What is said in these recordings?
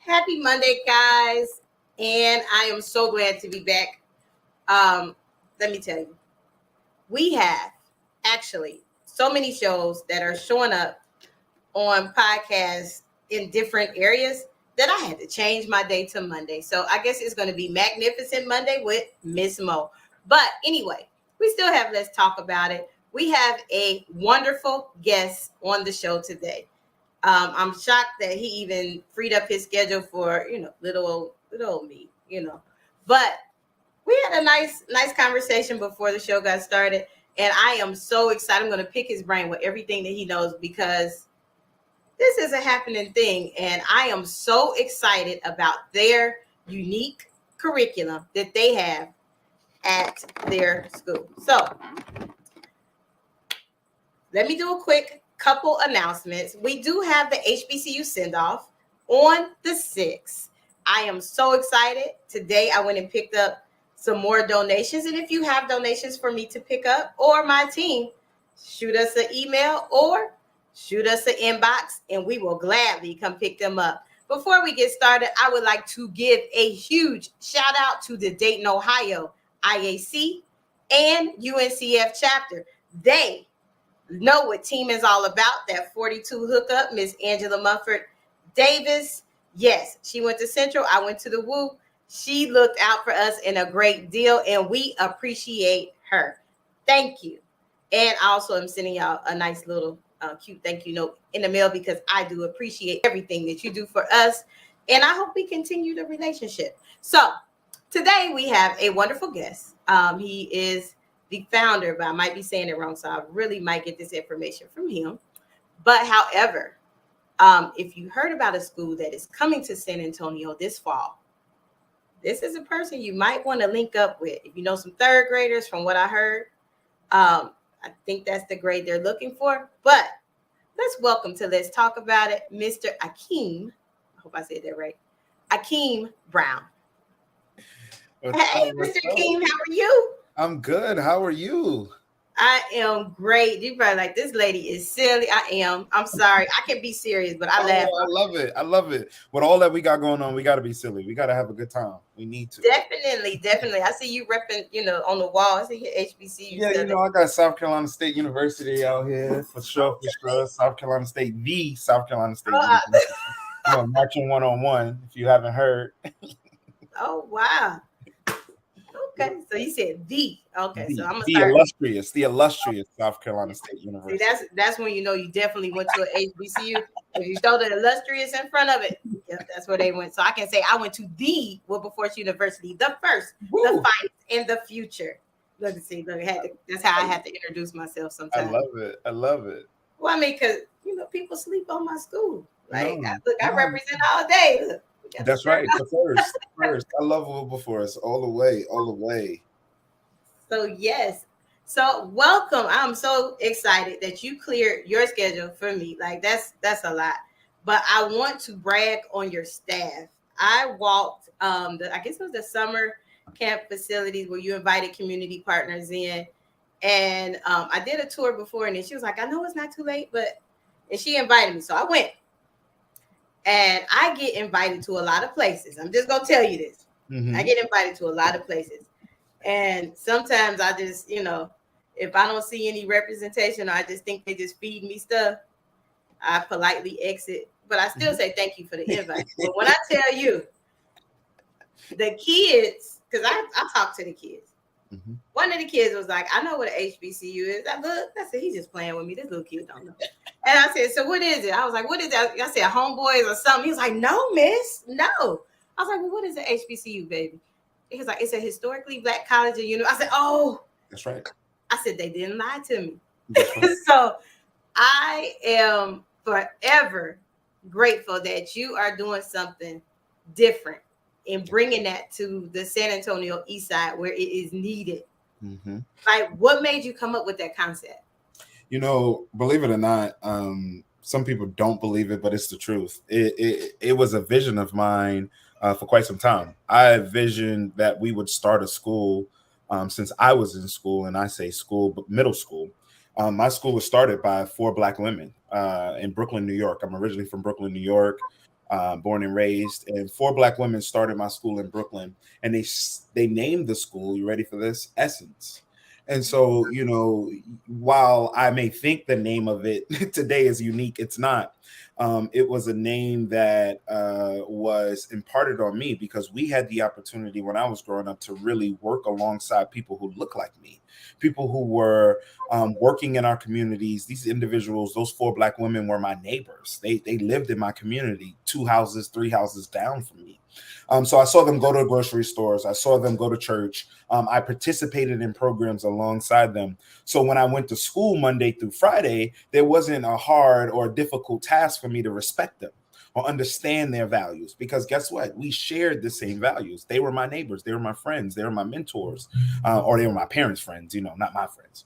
Happy Monday, guys. And I am so glad to be back. Let me tell you, we have actually so many shows that are showing up on podcasts in different areas that I had to change my day to Monday. So I guess it's going to be Magnificent Monday with Miss Mo. But anyway, we still have Let's Talk About It. We have a wonderful guest on the show today. I'm shocked that he even freed up his schedule for, little old me, But we had a nice conversation before the show got started. And I am so excited. I'm going to pick his brain with everything that he knows because this is a happening thing. And I am so excited about their unique curriculum that they have at their school. So let me do a quick couple announcements. We do have the HBCU send-off on the 6th. I am so excited. Today I went and picked up some more donations. And if you have donations for me to pick up or my team, shoot us an email or shoot us an inbox and we will gladly come pick them up. Before we get started, I would like to give a huge shout out to the Dayton, Ohio IAC and UNCF chapter. They know what team is all about. That 42 hookup, Miss Angela Mumford Davis. Yes, she went to Central. I went to the Woo. She looked out for us in a great deal, and we appreciate her. Thank you. And I also am sending y'all a nice little cute thank you note in the mail because I do appreciate everything that you do for us, and I hope we continue the relationship. So today we have a wonderful guest. He is the founder, but I might be saying it wrong, so I really might get this information from him. But however, if you heard about a school that is coming to San Antonio this fall, this is a person you might want to link up with. If you know some third graders, from what I heard, I think that's the grade they're looking for. But let's welcome to Let's Talk About It, Mr. Akeem. I hope I said that right. Akeem Brown. Hey, Mr. Akeem, how are you? I'm good. How are you? I am great. You probably like, this lady is silly. I am. I'm sorry. I can be serious, but I laugh. I love it. I love it. With all that we got going on, we got to be silly. We got to have a good time. We need to. Definitely. I see you repping, on the wall. I see your HBCU. Yeah, I got South Carolina State University out here for sure. South Carolina State, the South Carolina State University. Marching 1-on-1, if you haven't heard. Oh, wow. Okay, so you said the. Okay, so I'm gonna start. The illustrious South Carolina State University. See, that's when you definitely went to an HBCU. If you throw the illustrious in front of it, yep, that's where they went. So I can say I went to the Wilberforce University, the first, the fight, and the future. Look, that's how I had to introduce myself sometimes. I love it. Well, I mean, because people sleep on my school. Like, I represent all day. Look. That's right. The first. I love Wilberforce all the way. So yes. So welcome. I'm so excited that you cleared your schedule for me. Like that's a lot. But I want to brag on your staff. I walked I guess it was the summer camp facilities where you invited community partners in. And I did a tour before, and then she was like, I know it's not too late, and she invited me. So I went. And I get invited to a lot of places. I'm just going to tell you this. Mm-hmm. I get invited to a lot of places. And sometimes I just, if I don't see any representation or I just think they just feed me stuff, I politely exit. But I still say thank you for the invite. But when I tell you, the kids, because I talk to the kids. Mm-hmm. One of the kids was like, I know what an HBCU is. I said, he's just playing with me. This little kid don't know. And I said, so what is it? I was like, what is that? I said, homeboys or something. He was like, no, miss, no. I was like, well, what is an HBCU, baby? He was like, it's a historically Black college. I said, oh. That's right. I said, they didn't lie to me. Right. So I am forever grateful that you are doing something different and bringing that to the San Antonio East Side where it is needed. Mm-hmm. Like, what made you come up with that concept? Believe it or not, some people don't believe it, but it's the truth. It was a vision of mine for quite some time. I envisioned that we would start a school since I was in school, and I say school, but middle school. My school was started by 4 Black women in Brooklyn, New York. I'm originally from Brooklyn, New York. born and raised, and 4 Black women started my school in Brooklyn, and they named the school. You ready for this? Essence. And so, while I may think the name of it today is unique, it's not. It was a name that was imparted on me because we had the opportunity when I was growing up to really work alongside people who look like me, people who were working in our communities. These individuals, those 4 Black women, were my neighbors. They lived in my community, 2 houses, 3 houses down from me. So I saw them go to grocery stores. I saw them go to church. I participated in programs alongside them. So when I went to school Monday through Friday, there wasn't a hard or difficult task for me to respect them or understand their values, because guess what? We shared the same values. They were my neighbors. They were my friends. They were my mentors, or they were my parents' friends, not my friends.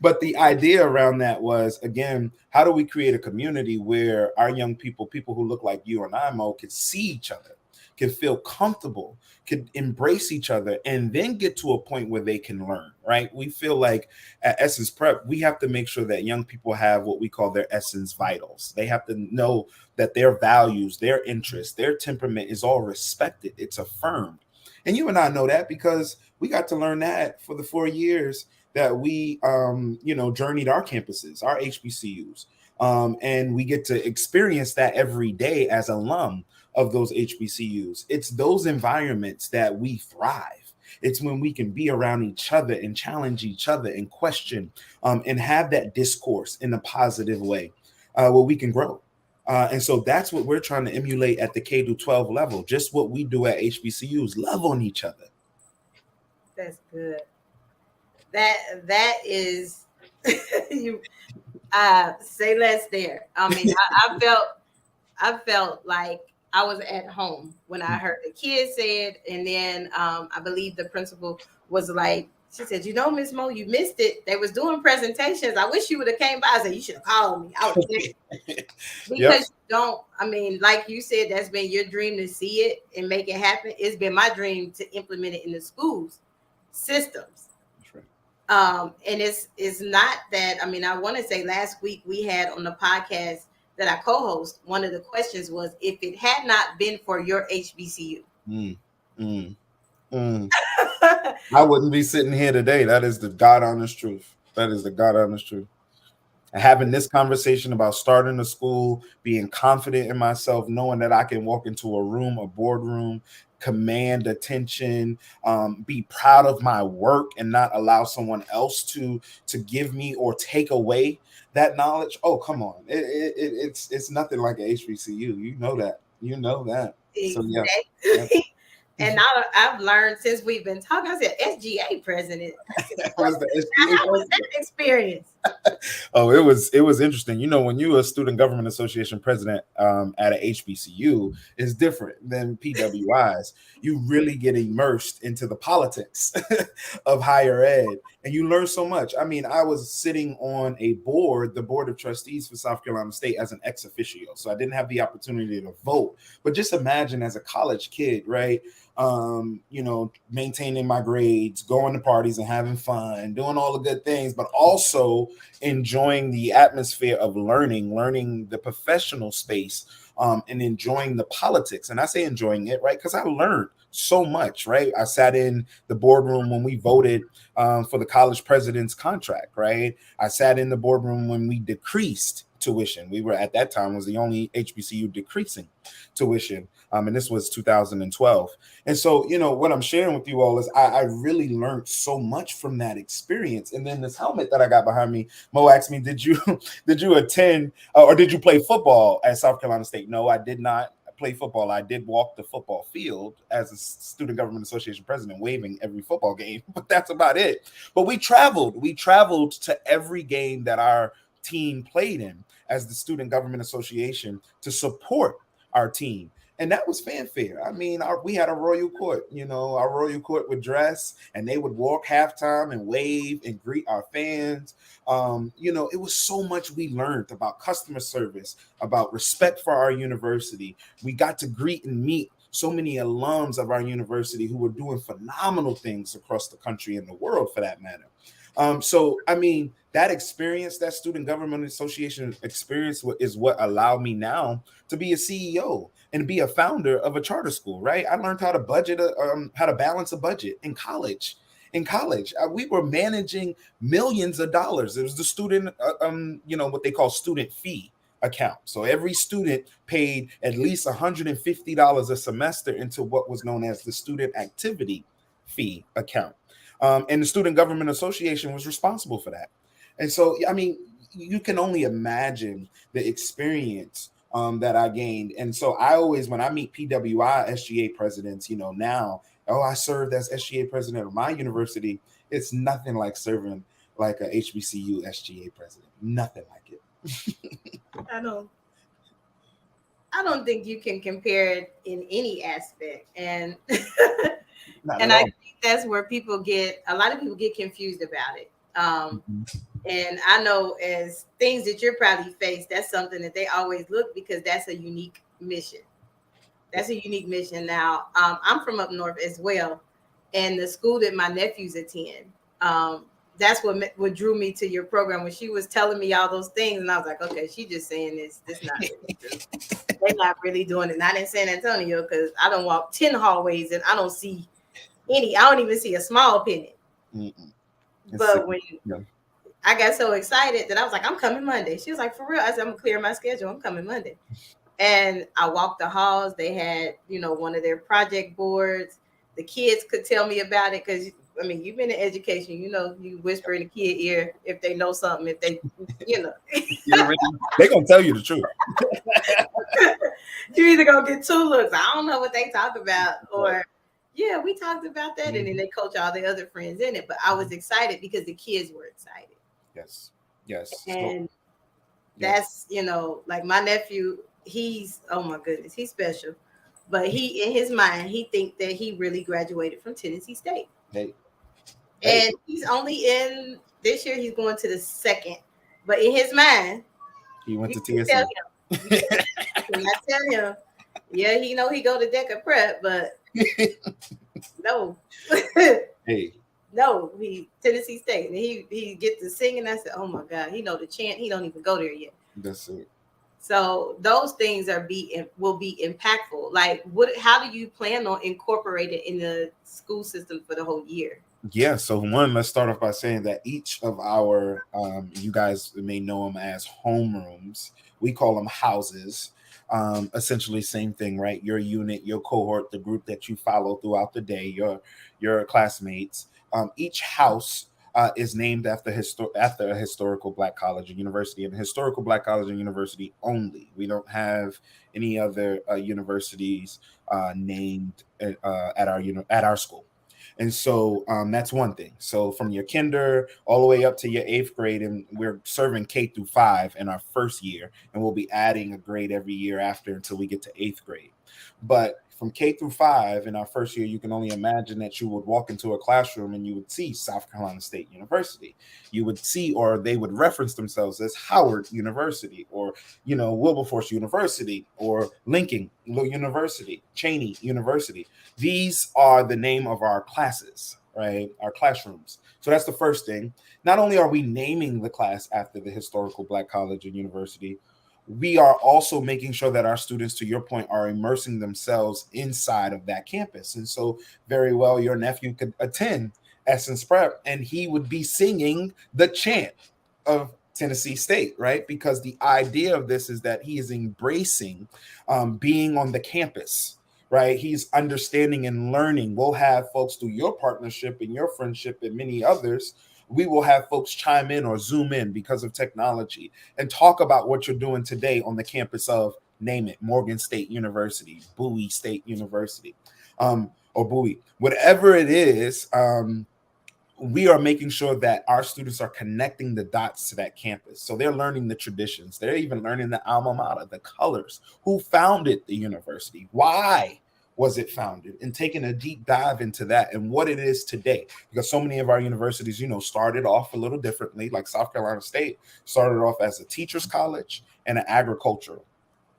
But the idea around that was, again, how do we create a community where our young people who look like you and I, Mo, could see each other, can feel comfortable, could embrace each other, and then get to a point where they can learn, right? We feel like at Essence Prep, we have to make sure that young people have what we call their Essence vitals. They have to know that their values, their interests, their temperament is all respected. It's affirmed. And you and I know that because we got to learn that for the 4 years that we, journeyed our campuses, our HBCUs. And we get to experience that every day as alum of those HBCUs. It's those environments that we thrive. It's when we can be around each other and challenge each other and question, and have that discourse in a positive way, where we can grow. And so that's what we're trying to emulate at the K-12 level. Just what we do at HBCUs, love on each other. That's good. That is you say less there. I mean, I felt like I was at home when I heard the kids say it, and then I believe the principal was like, she said, Miss Mo, you missed it. They was doing presentations. I wish you would have came by. I said, you should have called me. I was because like you said, that's been your dream to see it and make it happen. It's been my dream to implement it in the schools systems. And it's not that, I want to say last week we had on the podcast that I co-host, one of the questions was, if it had not been for your HBCU, I wouldn't be sitting here today. That is the God honest truth. That is the God honest truth. And having this conversation about starting a school, being confident in myself, knowing that I can walk into a room, a boardroom, command attention, be proud of my work, and not allow someone else to give me or take away that knowledge. Oh, come on. It's nothing like an HBCU. You know that. Exactly. So yeah. And I've learned since we've been talking. I said SGA president. How was that experience? Oh, it was interesting. When you're a student government association president at a HBCU, is different than PWIs. You really get immersed into the politics of higher ed, and you learn so much. I was sitting on a board, the board of trustees for South Carolina State, as an ex officio, so I didn't have the opportunity to vote. But just imagine, as a college kid, right? Maintaining my grades, going to parties and having fun, doing all the good things, but also enjoying the atmosphere of learning the professional space, and enjoying the politics. And I say enjoying it, right? Because I learned so much, right? I sat in the boardroom when we voted for the college president's contract, right? I sat in the boardroom when we decreased tuition. We were, at that time, was the only HBCU decreasing tuition. And this was 2012. And so, what I'm sharing with you all is I really learned so much from that experience. And then this helmet that I got behind me, Mo asked me, did you attend or did you play football at South Carolina State? No, I did not play football. I did walk the football field as a student government association president, waving every football game, but that's about it. But we traveled to every game that our team played in as the student government association to support our team. And that was fanfare. We had a royal court, our royal court would dress and they would walk halftime and wave and greet our fans. It was so much we learned about customer service, about respect for our university. We got to greet and meet so many alums of our university who were doing phenomenal things across the country and the world, for that matter. So I mean, that experience, that student government association experience, is what allowed me now to be a CEO and be a founder of a charter school. Right? I learned how to budget, how to balance a budget in college. We were managing millions of dollars. It was the student, what they call student fee account. So every student paid at least $150 a semester into what was known as the student activity fee account. And the Student Government Association was responsible for that. And so, I mean, you can only imagine the experience that I gained. And so I always, when I meet PWI SGA presidents, now, oh, I served as SGA president of my university. It's nothing like serving like a HBCU SGA president. Nothing like it. I don't think you can compare it in any aspect. And and I think that's where a lot of people get confused about it. And I know as things that you're probably faced, that's something that they always look, because that's a unique mission. That's a unique mission. Now, I'm from up north as well, and the school that my nephews attend, that's what drew me to your program, when she was telling me all those things, and I was like, okay, she's just saying this not really true. They're not really doing it. Not in San Antonio, because I don't walk 10 hallways and I don't even see a small penny. But when I got so excited that I was like, I'm coming Monday. She was like, for real? I said, I'm gonna clear my schedule. I'm coming Monday. And I walked the halls. They had, one of their project boards. The kids could tell me about it, because I mean, you've been in education, you whisper in the kid ear if they know something, if they, they're gonna tell you the truth. You're either gonna get two looks. I don't know what they talk about, or yeah, we talked about that, and then they coach all the other friends in it. But I was excited because the kids were excited. Yes. And that's, like my nephew, he's, oh my goodness, he's special. But he, in his mind, he thinks that he really graduated from Tennessee State. And he's only this year, he's going to the second. But in his mind, he went to TSC. When I tell him, yeah, he go to DECA Prep, but no. No, he Tennessee State, and he gets to sing, and I said, oh my God, he know the chant, he don't even go there yet. That's it. So those things will be impactful. Like, how do you plan on incorporating in the school system for the whole year? Yeah, so one, let's start off by saying that each of our, you guys may know them as homerooms. We call them houses. Essentially same thing, right? Your unit, your cohort, the group that you follow throughout the day, your classmates. Each house is named after a historical Black college or university, and historical Black college and university only. We don't have any other universities named at our school. And so that's one thing. So from your kinder all the way up to your 8th grade, and we're serving K through 5 in our first year, and we'll be adding a grade every year after until we get to 8th grade. But from K through 5 in our first year, you can only imagine that you would walk into a classroom and you would see South Carolina State University. You would see, or they would reference themselves as Howard University, or, Wilberforce University, or Lincoln University, Cheney University. These are the name of our classes, right? Our classrooms. So that's the first thing. Not only are we naming the class after the historical Black college and university, we are also making sure that our students, to your point, are immersing themselves inside of that campus. And so very well, your nephew could attend Essence Prep, and he would be singing the chant of Tennessee State, right? Because the idea of this is that he is embracing being on the campus, right? He's understanding and learning. We'll have folks through your partnership and your friendship and many others. We will have folks chime in or zoom in because of technology and talk about what you're doing today on the campus of, name it, Morgan State University, Bowie State University, or Bowie, whatever it is. We are making sure that our students are connecting the dots to that campus. So they're learning the traditions. They're even learning the alma mater, the colors, who founded the university, why was it founded, and taking a deep dive into that and what it is today. Because so many of our universities, started off a little differently. Like South Carolina State started off as a teacher's college and an agricultural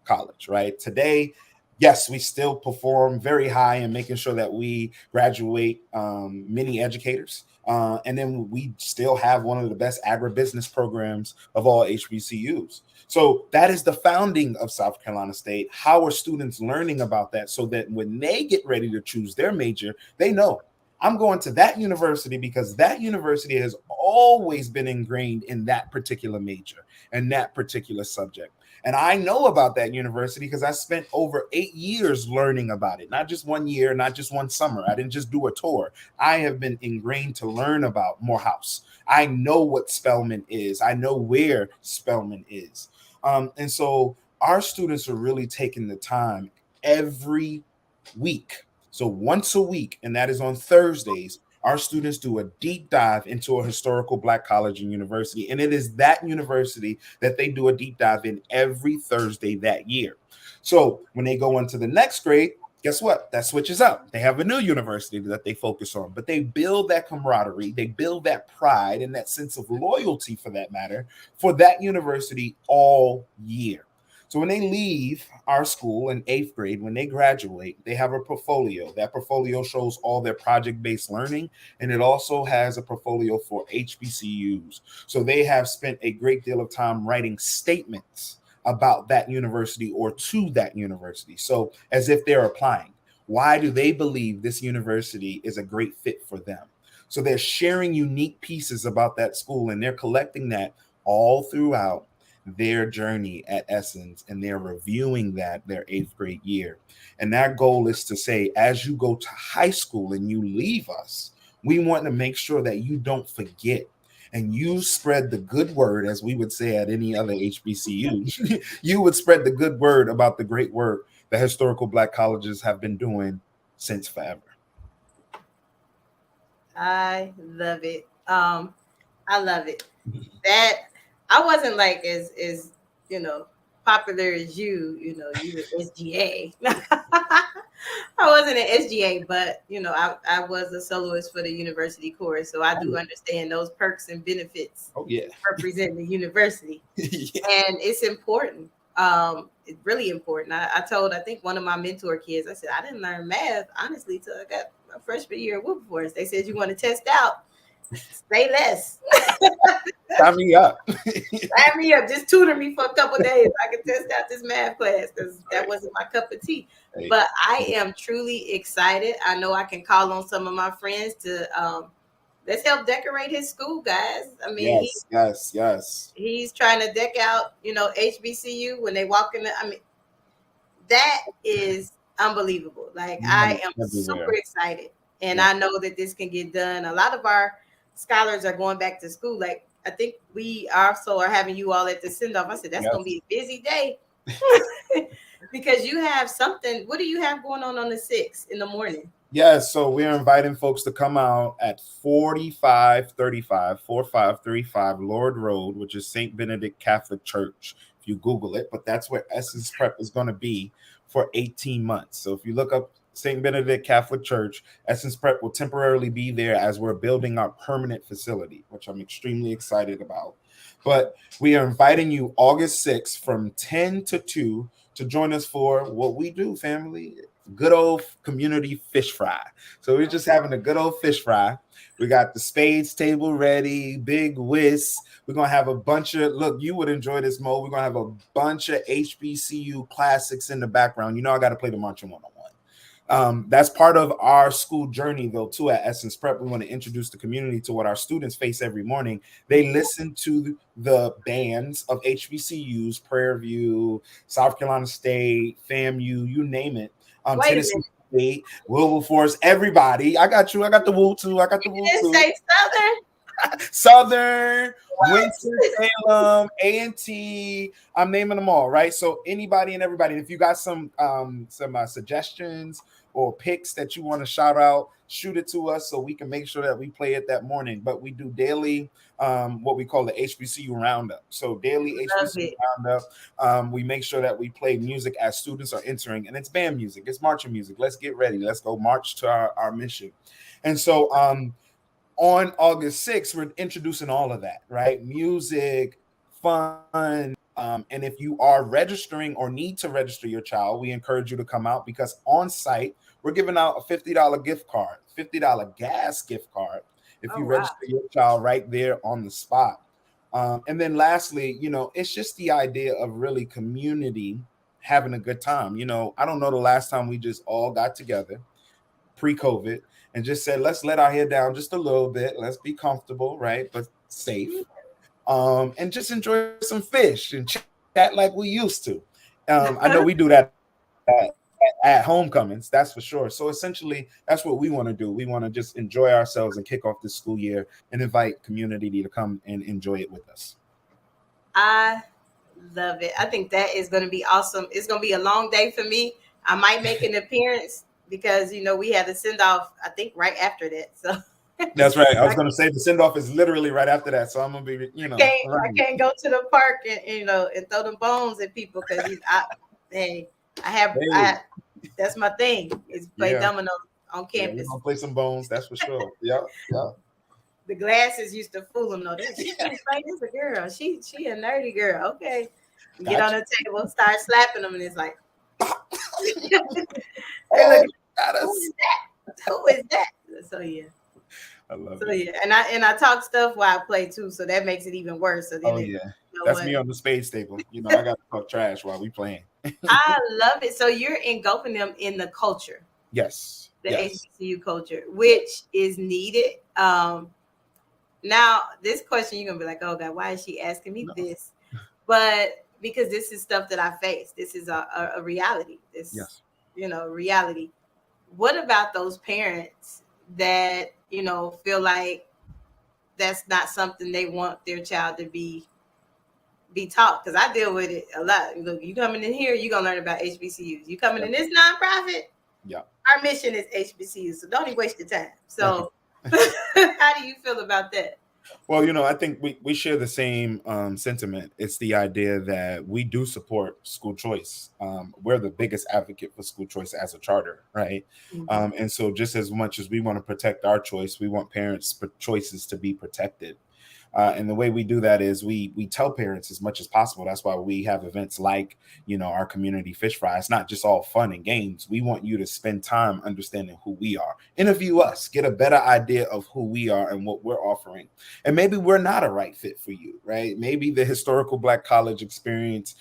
college, right? Today, yes, we still perform very high in making sure that we graduate many educators. And then we still have one of the best agribusiness programs of all HBCUs. So that is the founding of South Carolina State. How are students learning about that so that when they get ready to choose their major, they know I'm going to that university because that university has always been ingrained in that particular major and that particular subject. And I know about that university because I spent over 8 years learning about it, not just 1 year, not just one summer. I didn't just do a tour. I have been ingrained to learn about Morehouse. I know what Spelman is. I know where Spelman is. And so our students are really taking the time every week. So once a week, and that is on Thursdays, our students do a deep dive into a historical Black college and university. And it is that university that they do a deep dive in every Thursday that year. So when they go into the next grade, guess what? That switches up. They have a new university that they focus on, but they build that camaraderie, they build that pride and that sense of loyalty, for that matter, for that university all year. So when they leave our school in 8th grade, when they graduate, they have a portfolio. That portfolio shows all their project-based learning, and it also has a portfolio for HBCUs. So they have spent a great deal of time writing statements about that university or to that university. So as if they're applying. Why do they believe this university is a great fit for them? So they're sharing unique pieces about that school, and they're collecting that all throughout their journey at Essence, and they're reviewing that their 8th grade year. And that goal is to say, as you go to high school and you leave us, we want to make sure that you don't forget and you spread the good word, as we would say at any other HBCU. You would spread the good word about the great work that historical Black colleges have been doing since forever. I love it. I love it. That I wasn't like as you know popular as you were SGA. I wasn't an SGA, but I was a soloist for the university chorus, so I do understand those perks and benefits. Oh yeah, representing the university, yeah. and it's important. It's really important. I told, I think, one of my mentor kids, I said I didn't learn math honestly till I got my freshman year at Wilberforce. They said, you want to test out, say less. Sign me up. Sign me up. Just tutor me for a couple of days. I can test out this math class because that wasn't my cup of tea. But I am truly excited. I know I can call on some of my friends to let's help decorate his school, guys. I mean, yes. He's trying to deck out, HBCU when they walk in. I mean, that is unbelievable. Like, I am super excited, and I know that this can get done. A lot of our scholars are going back to school. Like, I think we also are having you all at the send off. I said that's going to be a busy day because you have something. What do you have going on the 6th in the morning? Yes, so we're inviting folks to come out at 4535 Lord Road, which is St. Benedict Catholic Church, if you Google it. But that's where Essence Prep is going to be for 18 months. So if you look up St. Benedict Catholic Church, Essence Prep will temporarily be there as we're building our permanent facility, which I'm extremely excited about. But we are inviting you August 6th from 10 to 2 to join us for what we do, family. Good old community fish fry. So we're just having a good old fish fry. We got the spades table ready, big whisk. We're going to have a bunch of, look, you would enjoy this, Mo. We're going to have a bunch of HBCU classics in the background. I got to play the Marching 101. That's part of our school journey, though, too, at Essence Prep. We want to introduce the community to what our students face every morning. They listen to the bands of HBCUs, Prairie View, South Carolina State, FAMU, you name it. Tennessee State, Wilberforce, everybody. I got you. I got the Woo too. I got the Woo too. Say Southern. Southern, Winston-Salem, A&T. I'm naming them all, right? So anybody and everybody. If you got some suggestions or picks that you want to shout out, shoot it to us so we can make sure that we play it that morning. But we do daily what we call the Hbcu Roundup. So daily Hbcu Roundup. We make sure that we play music as students are entering, and it's band music, it's marching music. Let's get ready. Let's go march to our mission. And so on August 6th, we're introducing all of that, right? Music, fun. And if you are registering or need to register your child, we encourage you to come out because on site, we're giving out a $50 gift card, $50 gas gift card, if Oh you wow. register your child right there on the spot. And then lastly, it's just the idea of really community having a good time. I don't know the last time we just all got together pre-COVID and just said, let's let our hair down just a little bit. Let's be comfortable, right? But safe. And just enjoy some fish and chat like we used to. I know we do that at homecomings, that's for sure. So essentially, that's what we want to do. We want to just enjoy ourselves and kick off this school year and invite community to come and enjoy it with us. I love it. I think that is going to be awesome. It's going to be a long day for me. I might make an appearance because we had a send off. I think right after that. So That's right. I was I going to say the send off is literally right after that. So I'm going to be, I running. can't go to the park and and throw them bones at people because hey, Hey, that's my thing is play yeah. dominoes on Yeah, we're campus. going to play some bones. That's for sure. Yeah. Yeah. The glasses used to fool them. No, she can't play. This a girl. She a nerdy girl. Okay, get on Gotcha. the table, start slapping them, and it's like, hey, Oh, look, got who us. is that? Who is that? So yeah, I love so it. yeah, and I talk stuff while I play too, so that makes it even worse. So then Oh, it, yeah. you know That's me what? on the spades table. I got to talk trash while we playing. I love it. So you're engulfing them in the culture, Yes. the Yes. HBCU culture, Yes. which is needed. Now this question you're gonna be like, oh God, why is she asking me No. this? But because this is stuff that I face. This is a reality. This, Yes. reality. What about those parents that, feel like that's not something they want their child to be taught? Because I deal with it a lot. Look, you coming in here, you're gonna learn about HBCUs. You coming Yep. in this nonprofit, Yeah. our mission is HBCUs. So don't even waste your time. So how do you feel about that? Well, I think we share the same sentiment. It's the idea that we do support school choice. We're the biggest advocate for school choice as a charter, right? Mhm. And so, just as much as we want to protect our choice, we want parents' choices to be protected. And the way we do that is we tell parents as much as possible. That's why we have events like our community fish fry. It's not just all fun and games. We want you to spend time understanding who we are, interview us, get a better idea of who we are and what we're offering. And maybe we're not a right fit for you, right? Maybe the historical Black college experience,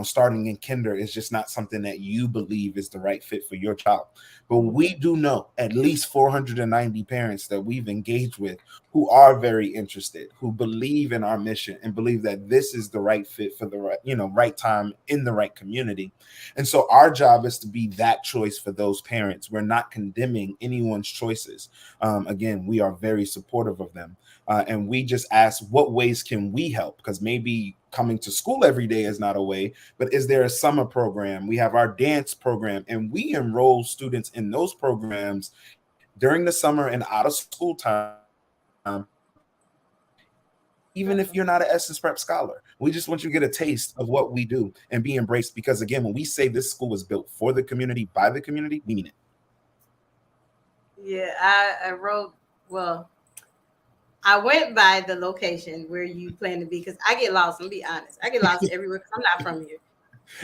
starting in kinder is just not something that you believe is the right fit for your child. But we do know at least 490 parents that we've engaged with who are very interested, who believe in our mission and believe that this is the right fit for the right time in the right community. And so our job is to be that choice for those parents. We're not condemning anyone's choices. Again, we are very supportive of them. And we just ask, what ways can we help? Because maybe coming to school every day is not a way, but is there a summer program? We have our dance program, and we enroll students in those programs during the summer and out of school time, even if you're not an Essence Prep scholar. We just want you to get a taste of what we do and be embraced. Because again, when we say this school was built for the community, by the community, we mean it. Yeah, I wrote, well, I went by the location where you plan to be because I get lost. I'm be honest, I get lost everywhere because I'm not from here.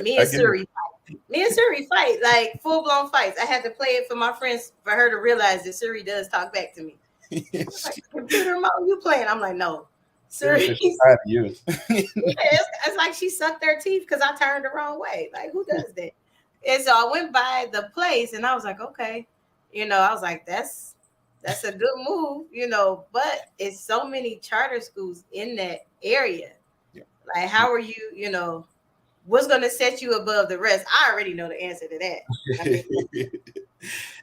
Me I and get it. Suri fight. Me and Suri fight like full blown fights. I had to play it for my friends for her to realize that Suri does talk back to me. She's like, computer mom, you playing? I'm like, no, Serious Suri. is tired of you. It's like she sucked her teeth because I turned the wrong way. Like, who does that? And so I went by the place and I was like, okay, I was like, that's a good move, but it's so many charter schools in that area. Yeah. Like, how are you, what's going to set you above the rest? I already know the answer to that. I mean,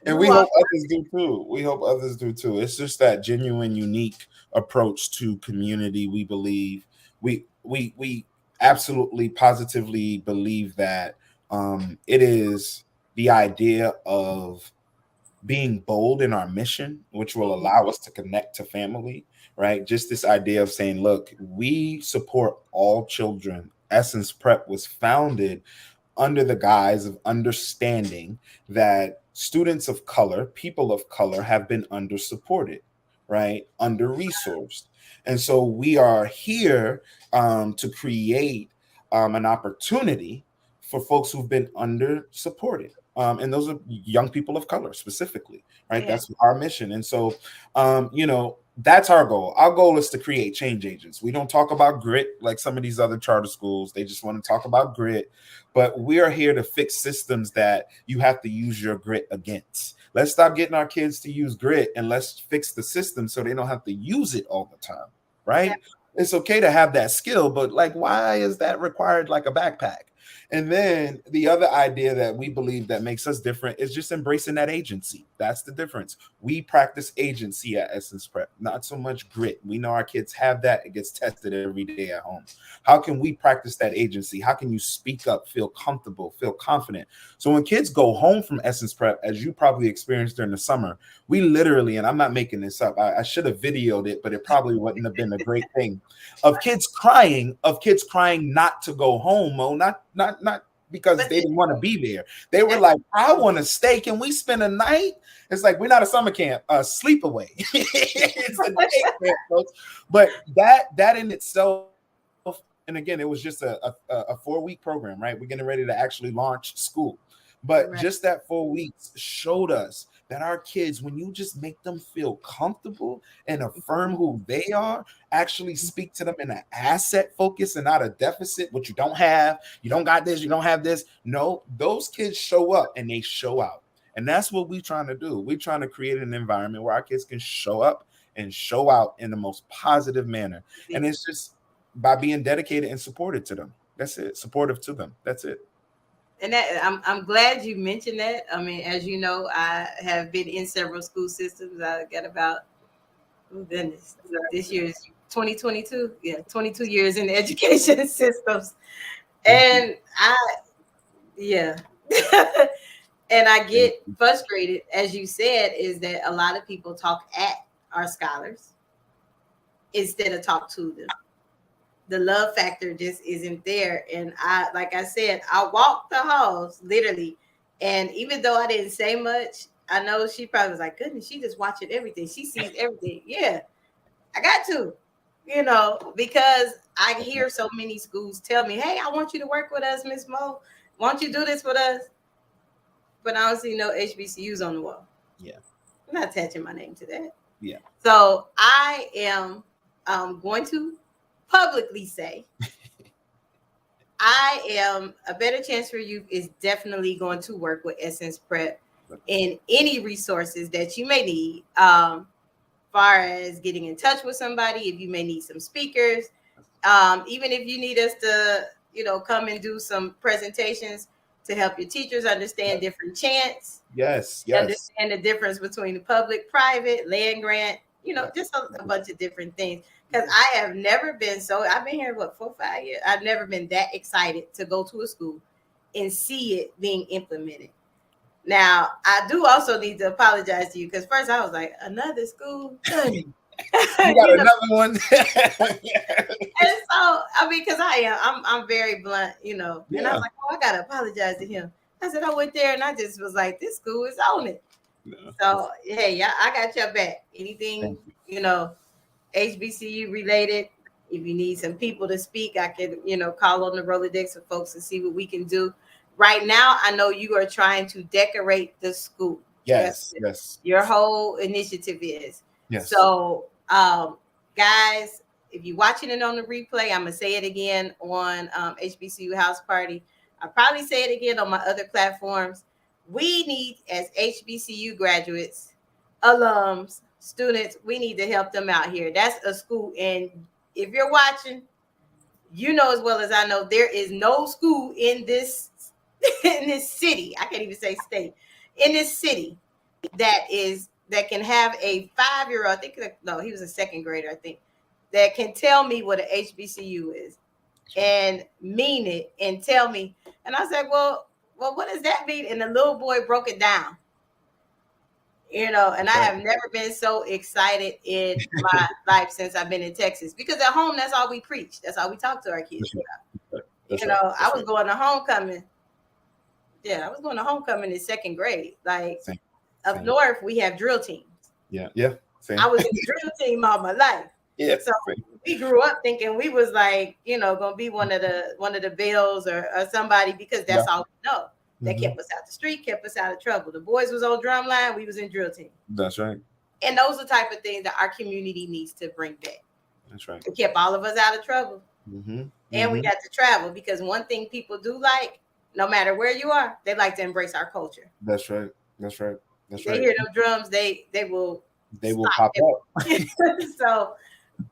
And you we walk. hope others do too. We hope others do too. It's just that genuine, unique approach to community. We believe we absolutely positively believe that it is the idea of being bold in our mission, which will Mhm. allow us to connect to family, right? Just this idea of saying, look, we support all children. Essence Prep was founded under the guise of understanding that students of color, people of color, have been under supported, right? Under resourced. And so we are here to create an opportunity for folks who've been under supported. And those are young people of color specifically, right? Yeah. That's our mission. And so, that's our goal. Our goal is to create change agents. We don't talk about grit like some of these other charter schools. They just want to talk about grit, but we are here to fix systems that you have to use your grit against. Let's stop getting our kids to use grit and let's fix the system so they don't have to use it all the time, right? Yeah. It's okay to have that skill, but like, why is that required like a backpack? And then the other idea that we believe that makes us different is just embracing that agency. That's the difference. We practice agency at Essence Prep, not so much grit. We know our kids have that. It gets tested every day at home. How can we practice that agency? How can you speak up, feel comfortable, feel confident? So when kids go home from Essence Prep, as you probably experienced during the summer, we literally, and I'm not making this up, I should have videoed it, but it probably wouldn't have been a great thing, of kids crying not to go home, not because they didn't want to be there. They were like, I want to stay. Can we spend a night? It's like, we're not a summer camp, sleep away. It's a day camp, folks. But that in itself, and again, it was just a 4-week program, right? We're getting ready to actually launch school. But just that 4 weeks showed us that our kids, when you just make them feel comfortable and affirm who they are, actually speak to them in an asset focus and not a deficit, what you don't have, you don't got this, you don't have this. No, those kids show up and they show out. And that's what we're trying to do. We're trying to create an environment where our kids can show up and show out in the most positive manner. And it's just by being dedicated and supportive to them. That's it. Supportive to them. That's it. And that I'm glad you mentioned that. I mean, as you know, I have been in several school systems. I got about, oh goodness, this year is 2022. Yeah, 22 years in the education systems. And and I get frustrated, as you said, is that a lot of people talk at our scholars instead of talk to them. The love factor just isn't there. And like I said, I walked the halls literally. And even though I didn't say much, I know she probably was like, goodness, she just watching everything. She sees everything. Yeah, I got to, because I hear so many schools tell me, hey, I want you to work with us, Miss Mo. Won't you do this with us? But I don't see no HBCUs on the wall. Yeah. I'm not attaching my name to that. Yeah. So I am going to publicly say I am a better chance for you is definitely going to work with Essence Prep in any resources that you may need, far as getting in touch with somebody, if you may need some speakers, even if you need us to come and do some presentations to help your teachers understand different chants. Yes. Understand the difference between the public, private, land grant, just a bunch of different things. Because I have never been I've been here, 4 or 5 years. I've never been that excited to go to a school and see it being implemented. Now, I do also need to apologize to you because first I was like, another school? You got another one? And so, I mean, because I'm very blunt, And I was like, I got to apologize to him. I said, I went there and I just was like, this school is on it. No. So, hey, I got your back. Anything, HBCU related. If you need some people to speak, I can, call on the Rolodex of folks and see what we can do. Right now, I know you are trying to decorate the school. Yes. Your whole initiative is. Yes. So, guys, if you're watching it on the replay, I'm going to say it again on HBCU House Party. I'll probably say it again on my other platforms. We need, as HBCU graduates, alums, students, we need to help them out here. That's a school. And if you're watching, as well as I know, there is no school in this city. I can't even say state. In this city that can have a 5-year-old. He was a second grader, I think, that can tell me what an HBCU is and mean it and tell me. And I said, well, what does that mean? And the little boy broke it down. And I have never been so excited in my life since I've been in Texas, because at home, that's all we preach. That's all we talk to our kids about. I was going to homecoming. Yeah, I was going to homecoming in second grade. Like up north, we have drill teams. Yeah. Same. I was in the drill team all my life. Yeah. So we grew up thinking we was like, gonna be one of the Bills or somebody, because that's all we know. That kept us out the street, kept us out of trouble. The boys was on drumline, we was in drill team. That's right. And those are the type of things that our community needs to bring back. That's right. It kept all of us out of trouble. And we got to travel, because one thing people do like, no matter where you are, they like to embrace our culture. That's right. That's right. That's they right. hear them drums, they will pop up. So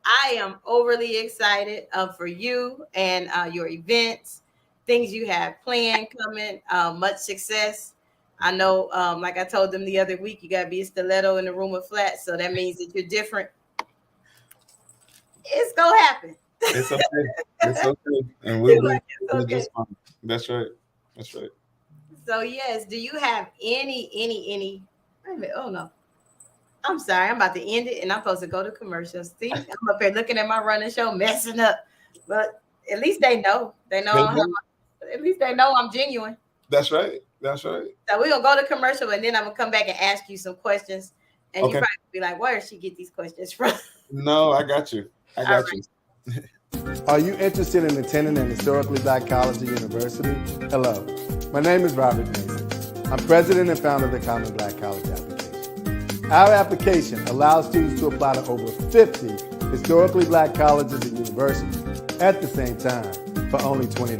I am overly excited for you and your events, things you have planned coming. Much success. I know, like I told them the other week, you got to be a stiletto in a room of flats. So that means that you're different. It's going to happen. It's okay. It's okay. And we'll be just fine. That's right. That's right. So, yes, do you have any, wait a minute. Oh, no. I'm sorry. I'm about to end it, and I'm supposed to go to commercials. See, I'm up here looking at my running show, messing up. But at least they know. At least they know I'm genuine. That's right. That's right. So we're going to go to commercial, and then I'm going to come back and ask you some questions. And you probably be like, where does she get these questions from? No, I got you. I got you. Are you interested in attending an historically Black college or university? Hello, my name is Robert Mason. I'm president and founder of the Common Black College application. Our application allows students to apply to over 50 historically Black colleges and universities at the same time for only $20.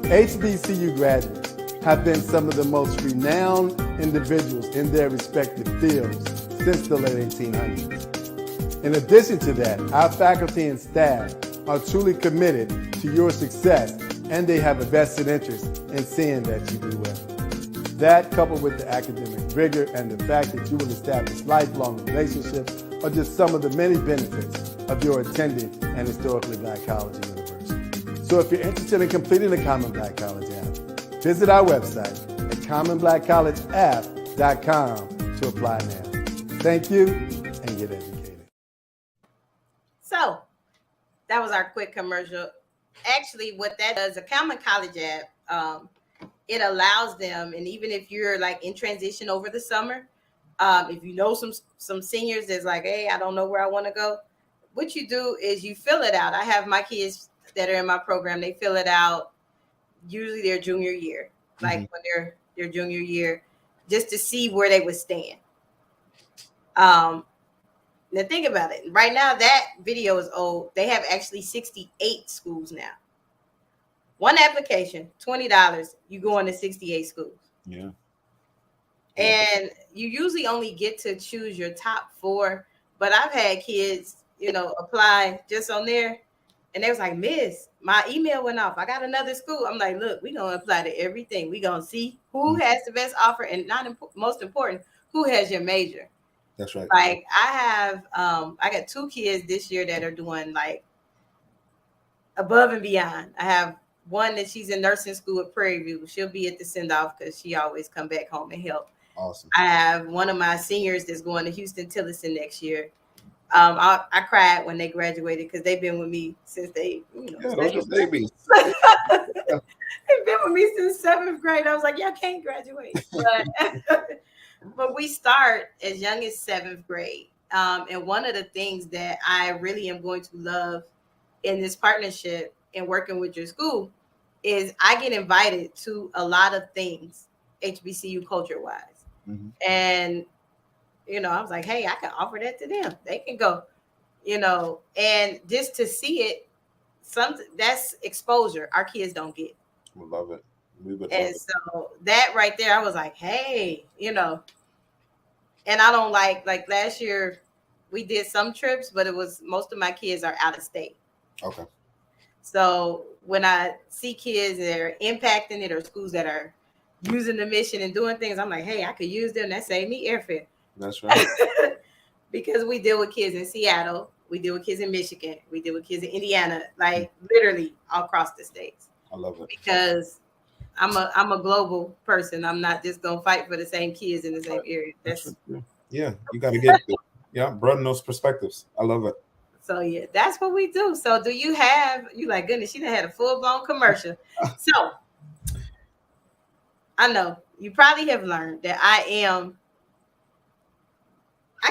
HBCU graduates have been some of the most renowned individuals in their respective fields since the late 1800s. In addition to that, our faculty and staff are truly committed to your success, and they have a vested interest in seeing that you do well. That, coupled with the academic rigor and the fact that you will establish lifelong relationships, are just some of the many benefits of your attending an historically Black college or university. So if you're interested in completing the Common Black College app, visit our website at commonblackcollegeapp.com to apply now. Thank you, and get educated. So that was our quick commercial. Actually, what that does, a Common College app, it allows them, and even if you're like in transition over the summer, if you know some seniors that's like, hey, I don't know where I want to go, what you do is you fill it out. I have my kids that are in my program, they fill it out usually their junior year, like when they're their junior year, just to see where they would stand. Now think about it. Right now, that video is old. They have actually 68 schools now. One application, $20, you go into 68 schools. Yeah. And you usually only get to choose your top 4. But I've had kids, apply just on there. And they was like, Miss, my email went off. I got another school. I'm like, look, we're going to apply to everything. We're going to see who has the best offer. And most important, who has your major. That's right. Like I got 2 kids this year that are doing like above and beyond. I have one that she's in nursing school at Prairie View. She'll be at the send off because she always come back home and help. Awesome. I have one of my seniors that's going to Houston Tillotson next year. I cried when they graduated because they've been with me since they, those are babies. They've been with me since 7th grade. I was like, y'all can't graduate. But we start as young as 7th grade. And one of the things that I really am going to love in this partnership and working with your school is I get invited to a lot of things HBCU culture wise. And, I was like, hey, I can offer that to them. They can go, and just to see it, that's exposure our kids don't get. We love it. So that right there, I was like, hey, and I don't like last year we did some trips, but it was most of my kids are out of state. Okay. So when I see kids that are impacting it or schools that are using the mission and doing things, I'm like, hey, I could use them. That saved me airfare. That's right. Because we deal with kids in Seattle, we deal with kids in Michigan, we deal with kids in Indiana, like literally all across the states. I love it. Because I'm a global person. I'm not just gonna fight for the same kids in the same area. Yeah, you got to get broaden those perspectives. I love it. So yeah, that's what we do. So do you like, goodness, she done had a full-blown commercial. So I know you probably have learned that I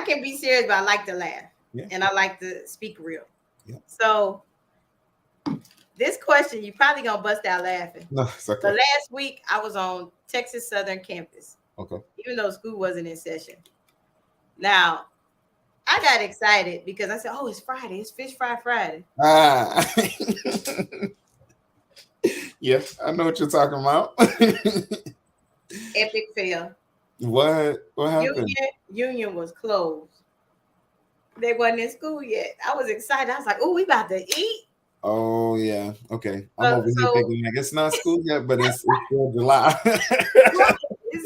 can be serious, but I like to laugh. and I like to speak real. Yeah. So this question, you probably gonna bust out laughing. No, it's okay. But last week I was on Texas Southern campus. Okay. Even though school wasn't in session. Now, I got excited because I said, "Oh, it's Friday. It's Fish Fry Friday." Ah. Yes, I know what you're talking about. Epic fail. What happened? Union was closed. They wasn't in school yet. I was excited. I was like, "Oh, we about to eat." Oh yeah. Okay. I'm over here So thinking like it's not school yet, but it's still July.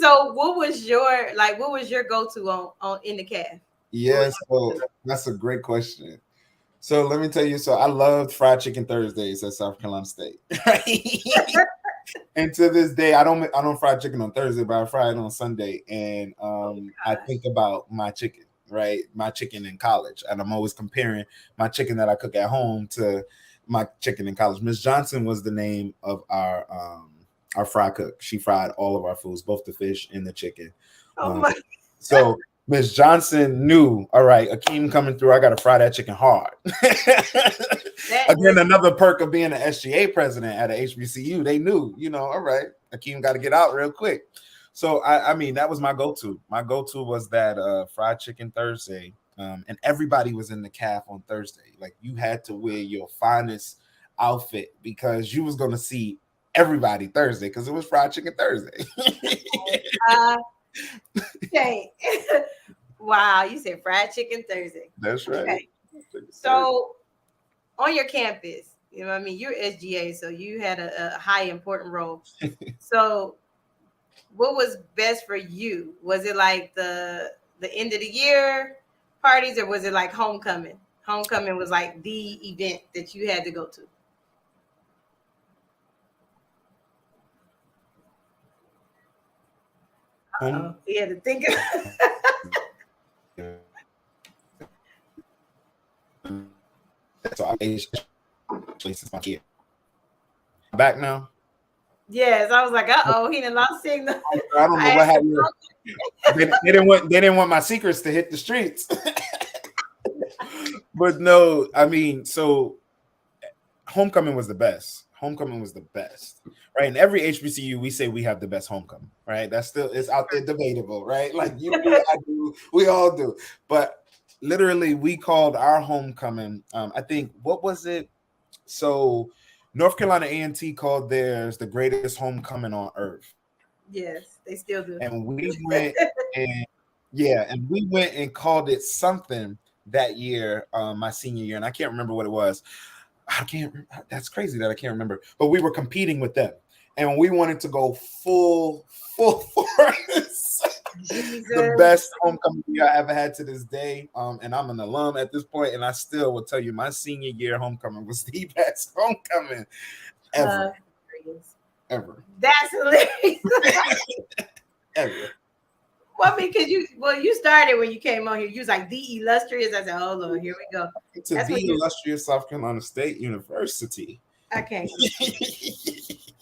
so what was your go-to on in the caf? Yes, so that's a great question. So let me tell you, so I loved fried chicken Thursdays at South Carolina State. And to this day, I don't fry chicken on Thursday, but I fry it on Sunday. And I think about my chicken, right? My chicken in college. And I'm always comparing my chicken that I cook at home to my chicken in college. Miss Johnson was the name of our fry cook. She fried all of our foods, both the fish and the chicken. So Miss Johnson knew, all right, Akeem coming through. I got to fry that chicken hard. Again, another perk of being an SGA president at a HBCU. They knew, all right, Akeem got to get out real quick. So, I mean, that was my go-to. My go-to was that fried chicken Thursday. And everybody was in the caf on Thursday. Like, you had to wear your finest outfit because you was going to see everybody Thursday because it was fried chicken Thursday. Okay. Wow, you said fried chicken Thursday. That's right. Okay. So on your campus, you know what I mean? You're SGA, so you had a high important role. So what was best for you? Was it like the end of the year parties, or was it like homecoming? Homecoming was like the event that you had to go to. You had to think of So I aged since my kid. Back now? Yes, I was like, he done lost signal. I don't know what happened. They didn't want my secrets to hit the streets. But no, I mean, so homecoming was the best. Homecoming was the best, right? In every HBCU, we say we have the best homecoming, right? That's still, it's out there debatable, right? Like you do, I do, we all do. But literally, we called our homecoming. I think, what was it? So North Carolina A&T called theirs the greatest homecoming on earth. Yes, they still do. And we went and we went and called it something that year, my senior year, and I can't remember what it was. That's crazy that I can't remember. But we were competing with them, and we wanted to go full force. The best homecoming year I ever had to this day. And I'm an alum at this point, and I still will tell you my senior year homecoming was the best homecoming ever. Ever. That's hilarious. Ever. Well, because you started when you came on here. You was like the illustrious. I said, "Oh Lord, here we go." To the illustrious South Carolina State University. Okay.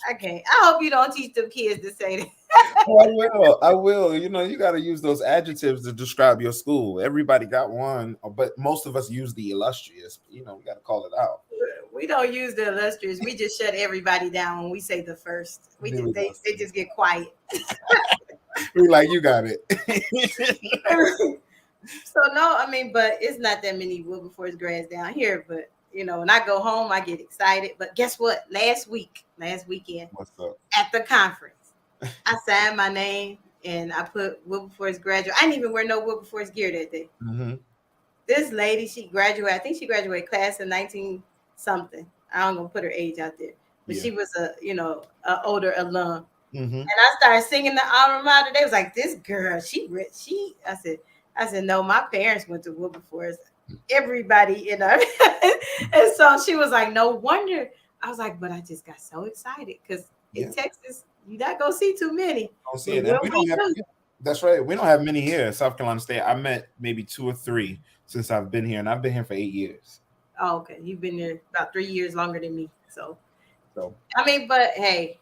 I hope you don't teach them kids to say that. Oh, I will. You got to use those adjectives to describe your school. Everybody got one, but most of us use the illustrious. We got to call it out. We don't use the illustrious. We just shut everybody down when we say the first. They just get quiet. We like, you got it. So no, I mean, but it's not that many Wilberforce grads down here. But when I go home, I get excited. But guess what? Last weekend, what's up? At the conference, I signed my name and I put Wilberforce graduate. I didn't even wear no Wilberforce gear that day. Mm-hmm. This lady, she graduated. I think she graduated class in 19 something. I'm gonna put her age out there, but she was a older alum. Mm-hmm. And I started singing the alma mater. They was like, "This girl, she rich." I said, "No, my parents went to Wilberforce." Everybody, and so she was like, "No wonder." I was like, "But I just got so excited because in Texas, you not gonna see too many." Don't see it. That's right. We don't have many here at South Carolina State. I met maybe 2 or 3 since I've been here, and I've been here for 8 years. Oh, okay. You've been there about 3 years longer than me. So I mean, but hey.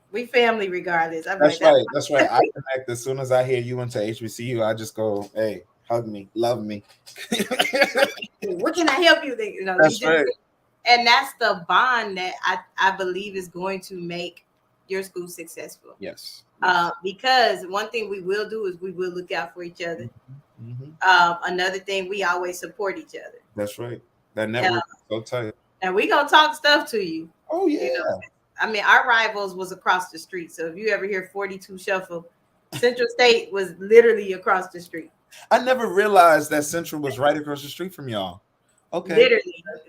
We family regardless. That's right. I connect as soon as I hear you into HBCU. I just go, hey, hug me, love me. What can I help you? That's right. And that's the bond that I believe is going to make your school successful. Yes. Because one thing we will do is we will look out for each other. Another thing, we always support each other. That's right. That network is so tight. And we gonna talk stuff to you. Oh yeah. I mean, our rivals was across the street. So if you ever hear 42 Shuffle, Central State was literally across the street. I never realized that Central was right across the street from y'all. Okay.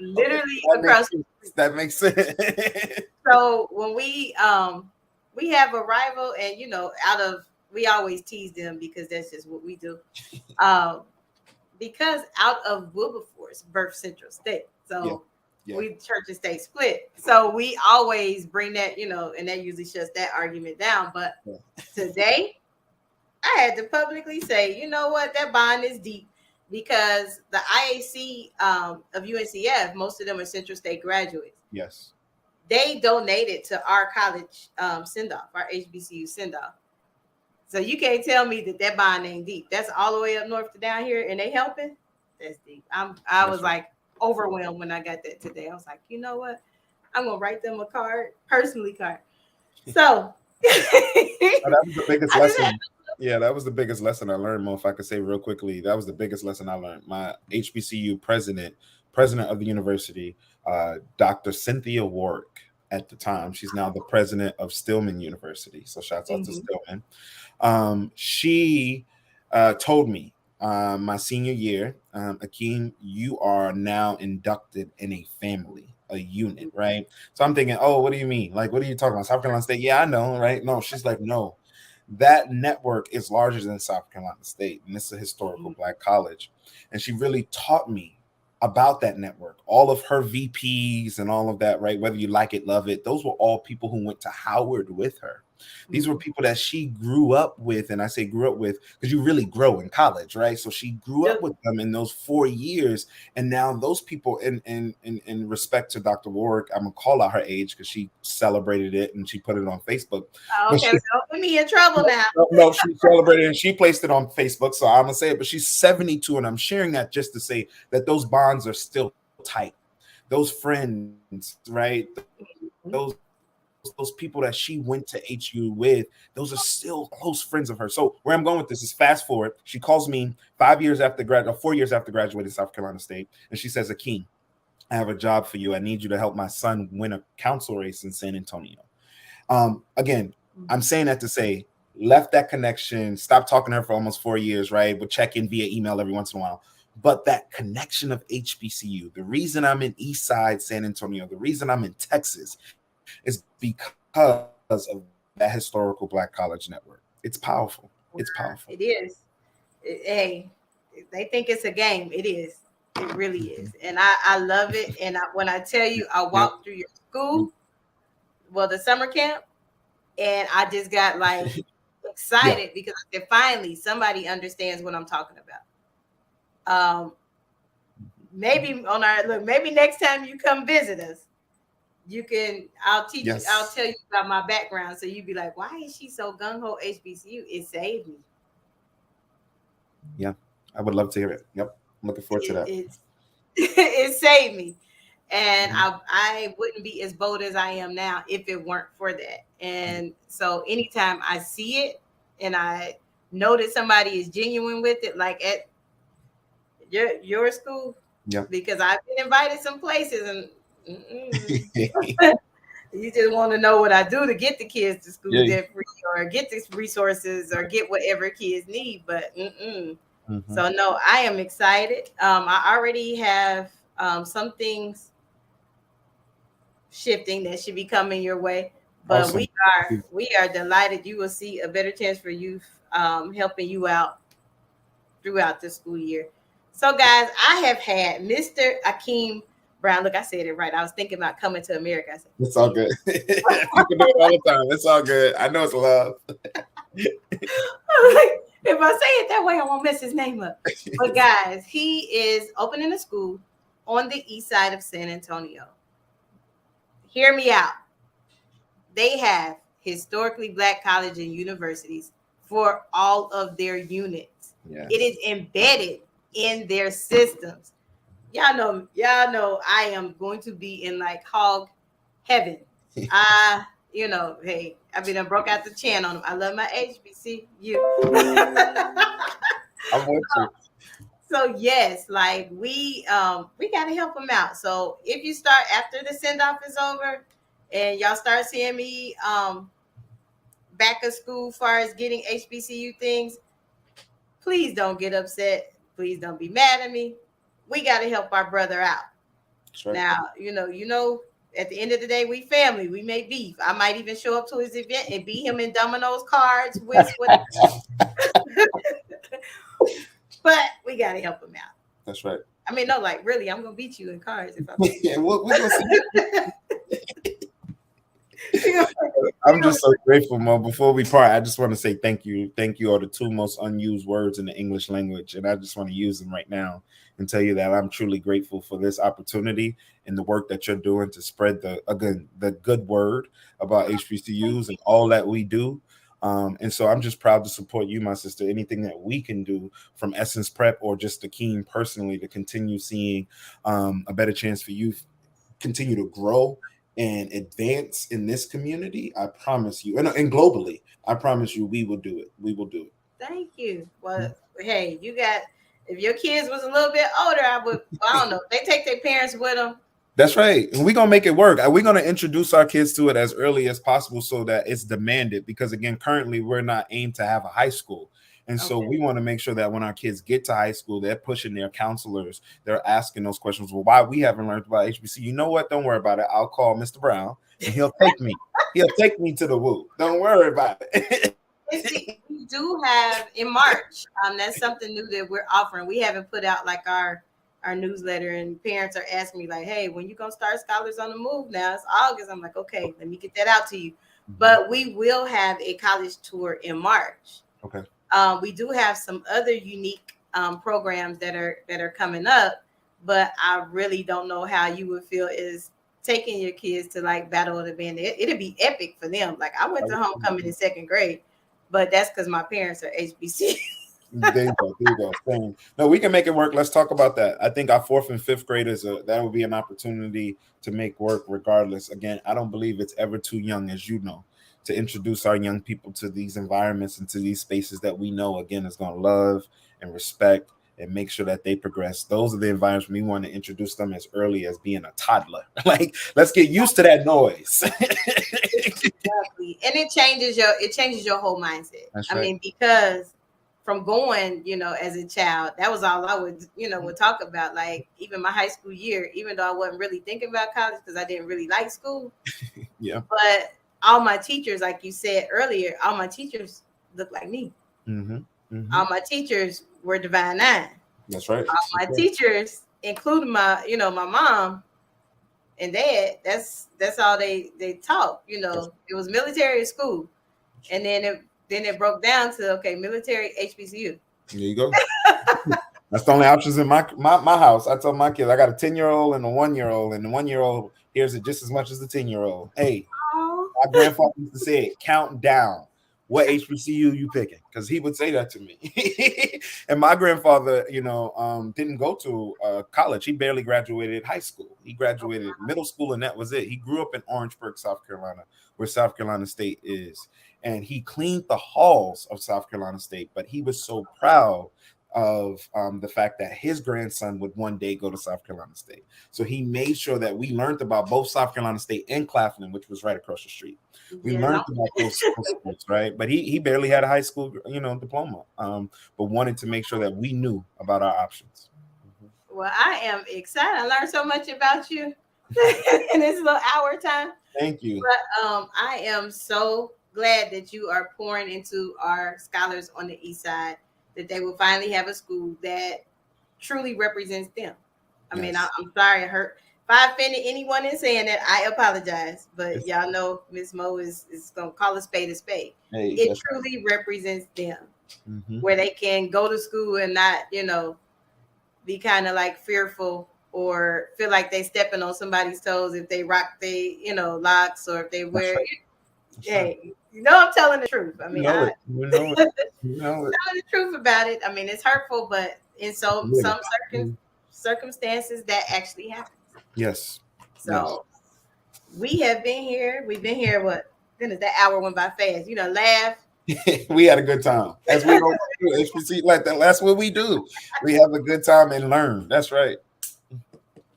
Literally okay. across the street. That makes sense. So when we have a rival, and we always tease them because that's just what we do. Because out of Wilberforce birthed Central State. So we church and state split. So we always bring that, and that usually shuts that argument down. But today I had to publicly say, you know what, that bond is deep, because the IAC of UNCF, most of them are Central State graduates. Yes. They donated to our college send-off, our HBCU send-off. So you can't tell me that bond ain't deep. That's all the way up north to down here, and they helping. That's deep. I was like overwhelmed when I got that today. I was like, you know what? I'm gonna write them a card, personally card. So that was the biggest lesson. Yeah, that was the biggest lesson I learned, Mo. If I could say real quickly, that was the biggest lesson I learned. My HBCU president of the university, Dr. Cynthia Warwick at the time. She's now the president of Stillman University. So shouts out to Stillman. She told me my senior year, Akeem, you are now inducted in a family, a unit, right? So I'm thinking, oh, what do you mean? Like, what are you talking about? South Carolina State? Yeah, I know, right? No, she's like, no, that network is larger than South Carolina State, and it's a historical Black college. And she really taught me about that network, all of her VPs and all of that, right? Whether you like it, love it, those were all people who went to Howard with her. These were people that she grew up with, and I say grew up with because you really grow in college, right? So she grew up with them in those 4 years, and now those people, in respect to Dr. Warwick, I'm gonna call out her age because she celebrated it and she put it on Facebook. Okay, don't put me in trouble now. No, she celebrated and she placed it on Facebook, so I'm gonna say it. But she's 72, and I'm sharing that just to say that those bonds are still tight. Those friends, right? Those people that she went to HU with, those are still close friends of hers. So where I'm going with this is fast forward. She calls me 4 years after graduating South Carolina State, and she says, Akeem, I have a job for you. I need you to help my son win a council race in San Antonio. Again, I'm saying that to say, left that connection, stopped talking to her for almost 4 years, right? Would check in via email every once in a while. But that connection of HBCU, the reason I'm in Eastside San Antonio, the reason I'm in Texas, is because of that historical Black college network. It's powerful. It's powerful. It is. Hey, they think it's a game. It is. It really is. And I love it. And when I tell you, I walked through your school, the summer camp, and I just got like excited because I said, finally, somebody understands what I'm talking about. Maybe maybe next time you come visit us, I'll teach you, I'll tell you about my background. So you'd be like, why is she so gung-ho HBCU? It saved me. Yeah, I would love to hear it. Yep. I'm looking forward to that. It saved me. And I wouldn't be as bold as I am now if it weren't for that. And so anytime I see it and I know that somebody is genuine with it, like at your school, because I've been invited some places and you just want to know what I do to get the kids to school debt free or get these resources or get whatever kids need. But so no, I am excited. I already have some things shifting that should be coming your way. But awesome. we are delighted. You will see a better chance for youth, helping you out throughout the school year. So guys, I have had Mr. Akeem Brown. Look, I said it right. I was thinking about coming to America. I said, it's all good. People do it all the time. It's all good. I know it's love. If I say it that way, I won't mess his name up. But guys, he is opening a school on the east side of San Antonio. Hear me out. They have historically Black colleges and universities for all of their units. Yes. It is embedded in their systems. Y'all know I am going to be in like hog heaven. Hey, I mean, I broke out the chin on them. I love my HBCU. I'm with you. So yes, like we got to help them out. So if you start after the send off is over, and y'all start seeing me back at school, far as getting HBCU things, please don't get upset. Please don't be mad at me. We got to help our brother out. Right. Now, at the end of the day, we family. We make beef. I might even show up to his event and beat him in dominoes, cards, whist, whatever. But we got to help him out. That's right. I mean, no, like really, I'm gonna beat you in cards if I. Yeah, we're gonna see. I'm just so grateful, Mo. Before we part, I just want to say thank you. Thank you are the two most unused words in the English language, and I just want to use them right now and tell you that I'm truly grateful for this opportunity and the work that you're doing to spread the good word about HBCUs and all that we do. And so I'm just proud to support you, my sister. Anything that we can do from Essence Prep or just the Keen personally to continue seeing a better chance for you continue to grow and advance in this community, I promise you, and globally, I promise you, we will do it. We will do it. Thank you. Well, hey, if your kids was a little bit older, I don't know, they take their parents with them. That's right. And we're going to make it work. We're going to introduce our kids to it as early as possible so that it's demanded. Because again, currently we're not aimed to have a high school. And so we want to make sure that when our kids get to high school, they're pushing their counselors. They're asking those questions. Well, why we haven't learned about HBC? You know what? Don't worry about it. I'll call Mr. Brown and he'll take me. He'll take me to the woo. Don't worry about it. See, we do have in March. That's something new that we're offering. We haven't put out like our newsletter, and parents are asking me like, hey, when you gonna start Scholars on the Move? Now it's August. I'm like, okay, let me get that out to you. But we will have a college tour in March. Okay. We do have some other unique programs that are coming up, but I really don't know how you would feel is taking your kids to like Battle of the Band. It'd be epic for them. Like I went to homecoming in second grade, but that's because my parents are HBC. There you go. Same. No, we can make it work. Let's talk about that. I think our 4th and 5th graders, that would be an opportunity to make work regardless. Again, I don't believe it's ever too young, as you know, to introduce our young people to these environments and to these spaces that we know, again, is going to love and respect and make sure that they progress. Those are the environments we want to introduce them as early as being a toddler. Like, let's get used to that noise. Exactly. And it changes your whole mindset. That's right. I mean, because from going, as a child, that was all I would talk about. Like even my high school year, even though I wasn't really thinking about college because I didn't really like school. Yeah. But all my teachers, like you said earlier, all my teachers look like me. Mm-hmm. Mm-hmm. All my teachers were Divine Nine. That's right. All my teachers, including my mom and dad, that's all they taught. It was military school, and then it broke down to military HBCU. There you go. That's the only options in my house. I tell my kids I got a 10-year-old and a 1-year-old, and the 1-year-old hears it just as much as the 10-year-old. Hey, my grandfather used to say it, count down. What HBCU you picking? Because he would say that to me. And my grandfather, didn't go to college. He barely graduated high school. He graduated middle school, and that was it. He grew up in Orangeburg, South Carolina, where South Carolina State is. And he cleaned the halls of South Carolina State, but he was so proud of the fact that his grandson would one day go to South Carolina State. So he made sure that we learned about both South Carolina State and Claflin, which was right across the street. We learned about those schools, right? But he barely had a high school, diploma, but wanted to make sure that we knew about our options. Well, I am excited. I learned so much about you in this little hour time. Thank you. But I am so glad that you are pouring into our scholars on the East Side, that they will finally have a school that truly represents them. I mean, I'm sorry it hurt. If I offended anyone in saying that, I apologize. But y'all know Miss Mo is going to call a spade a spade. Hey, it truly represents them, where they can go to school and not, be kind of like fearful or feel like they stepping on somebody's toes if they rock they, locks, or if they wear. Hey, you know I'm telling the truth. I mean, You know it. You know it. telling the truth about it. I mean, it's hurtful, but in some circumstances that actually happens. Yes. So we have been here. We've been here. What? Goodness, that hour went by fast. You know, laugh. We had a good time. As we don't do HBC like that. That's what we do. We have a good time and learn. That's right.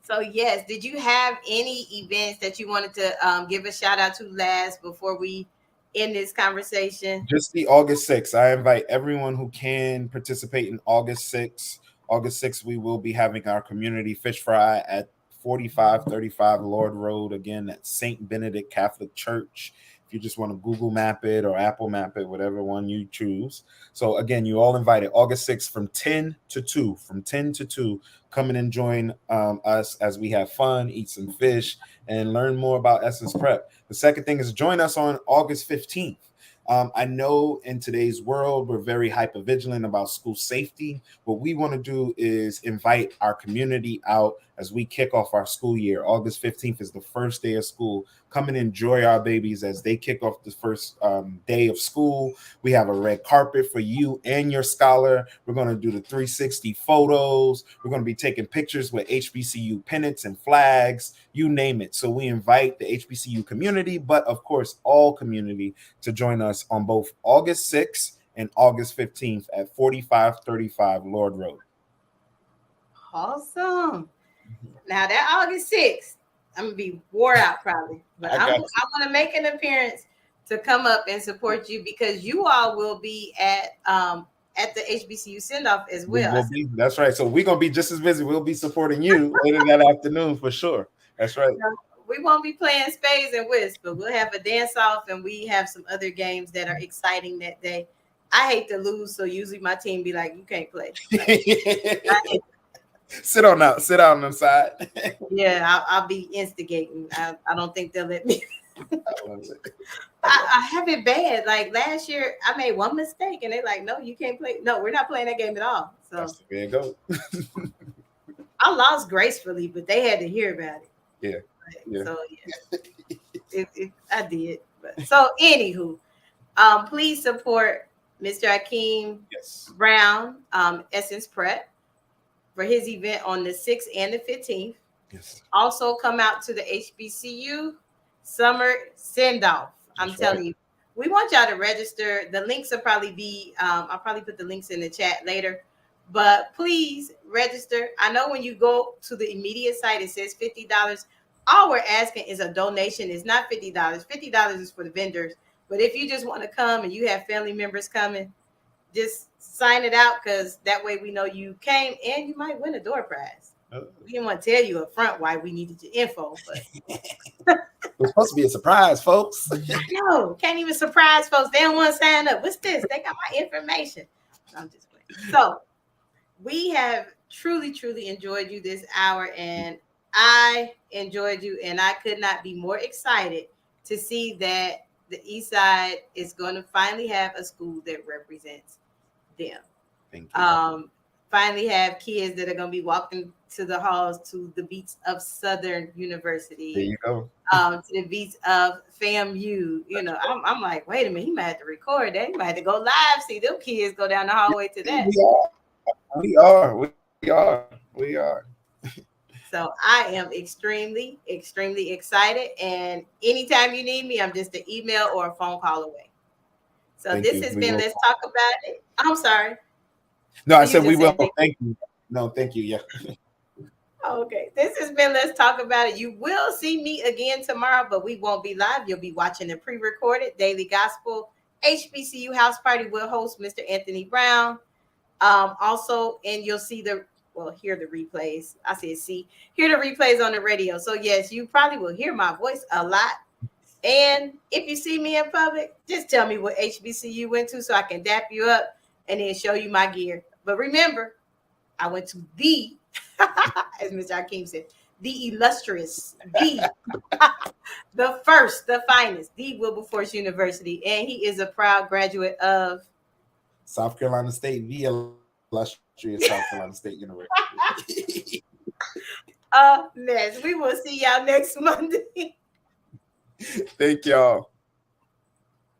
So yes, did you have any events that you wanted to give a shout out to last before we end this conversation? Just the August 6th. I invite everyone who can participate in August 6th. August 6th, we will be having our community fish fry at 4535 Lord Road, again at St. Benedict Catholic Church. If you just want to Google map it or Apple map it, whatever one you choose. So again, you all invited August 6th from 10 to 2. From 10 to 2, come in and join us as we have fun, eat some fish, and learn more about Essence Prep. The second thing is join us on August 15th. I know in today's world, we're very hypervigilant about school safety. What we want to do is invite our community out as we kick off our school year. August 15th is the first day of school. Come and enjoy our babies as they kick off the first day of school. We have a red carpet for you and your scholar. We're going to do the 360 photos. We're going to be taking pictures with HBCU pennants and flags, you name it. So we invite the HBCU community, but of course, all community to join us on both August 6th and August 15th at 4535 Lord Road. Awesome. Now that August 6th, I'm gonna be wore out probably, but I want to make an appearance to come up and support you because you all will be at the HBCU send-off as well. That's right. So we're gonna be just as busy. We'll be supporting you later that afternoon for sure. That's right. We won't be playing spades and whist, but we'll have a dance off and we have some other games that are exciting that day. I hate to lose, so usually my team be like, "You can't play." Like, sit on the side. Yeah, I'll be instigating. I don't think they'll let me. I have it bad. Like last year, I made one mistake, and they're like, "No, you can't play. No, we're not playing that game at all." So that's the way it goes. I lost gracefully, but they had to hear about it. Yeah. So yeah, I did. But, so anywho, please support Mr. Hakeem Brown, Essence Prep, for his event on the 6th and the 15th. Yes. Also come out to the HBCU Summer Send-Off. I'm telling you, we want y'all to register. The links will probably be, I'll probably put the links in the chat later, but please register. I know when you go to the immediate site, it says $50. All we're asking is a donation. It's not $50. $50 is for the vendors. But if you just want to come and you have family members coming, just sign it out because that way we know you came and you might win a door prize. We didn't want to tell you up front why we needed your info, but it's supposed to be a surprise, folks. No, can't even surprise folks. They don't want to sign up. What's this? They got my information. I'm just playing. So we have truly, truly enjoyed you this hour, and I enjoyed you, and I could not be more excited to see that the East Side is going to finally have a school that represents them. Thank you. Finally have kids that are going to be walking to the halls to the beats of Southern University. There you go. To the beats of FAMU. You know, I'm like, wait a minute, he might have to record that. He might have to go live, see them kids go down the hallway to that. We are. So I am extremely, extremely excited. And anytime you need me, I'm just an email or a phone call away. So this has been Let's Talk About It. I'm sorry. No, I said we will. Thank you. No, thank you. Yeah. Okay. This has been Let's Talk About It. You will see me again tomorrow, but we won't be live. You'll be watching the pre-recorded Daily Gospel. HBCU House Party will host Mr. Anthony Brown. Also, and you'll see hear the replays. I said hear the replays on the radio. So yes, you probably will hear my voice a lot. And if you see me in public, just tell me what HBCU you went to so I can dap you up and then show you my gear. But remember, I went to the, as Mr. Hakeem said, the illustrious, the first, the finest, the Wilberforce University. And he is a proud graduate of South Carolina State, the illustrious South Carolina State University. Mess. We will see y'all next Monday. Thank y'all.